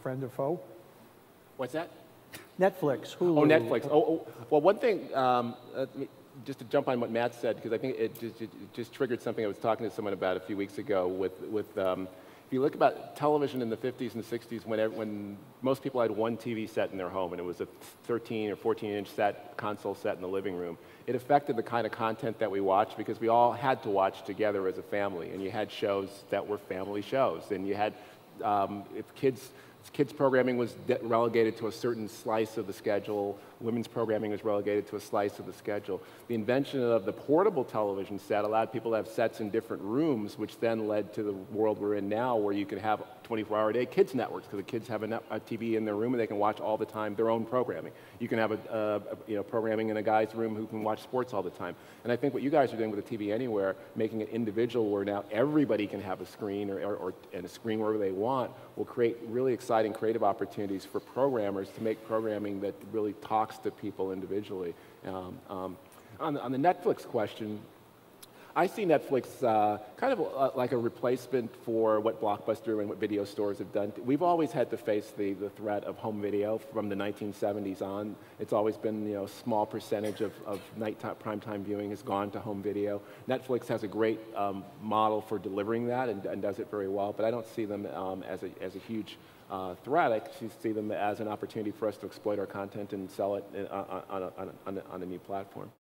friend or foe? What's that? Netflix, Hulu. Oh, Netflix. Well, one thing, just to jump on what Matt said, because I think it just triggered something I was talking to someone about a few weeks ago if you look about television in the 50s and 60s, when most people had one TV set in their home, and it was a 13 or 14-inch console set in the living room, it affected the kind of content that we watched because we all had to watch together as a family, and you had shows that were family shows, and you had, if kids programming was relegated to a certain slice of the schedule, women's programming was relegated to a slice of the schedule. The invention of the portable television set allowed people to have sets in different rooms, which then led to the world we're in now, where you can have 24-hour-a-day kids networks, because the kids have a TV in their room and they can watch all the time their own programming. You can have programming in a guy's room who can watch sports all the time. And I think what you guys are doing with the TV Anywhere, making it individual, where now everybody can have a screen and a screen wherever they want, will create really exciting creative opportunities for programmers to make programming that really talks to people individually. On the Netflix question, I see Netflix kind of like a replacement for what Blockbuster and what video stores have done. We've always had to face the threat of home video from the 1970s on. It's always been, a small percentage of nighttime primetime viewing has gone to home video. Netflix has a great model for delivering that and does it very well, but I don't see them as a huge threat. I see them as an opportunity for us to exploit our content and sell it on a new platform.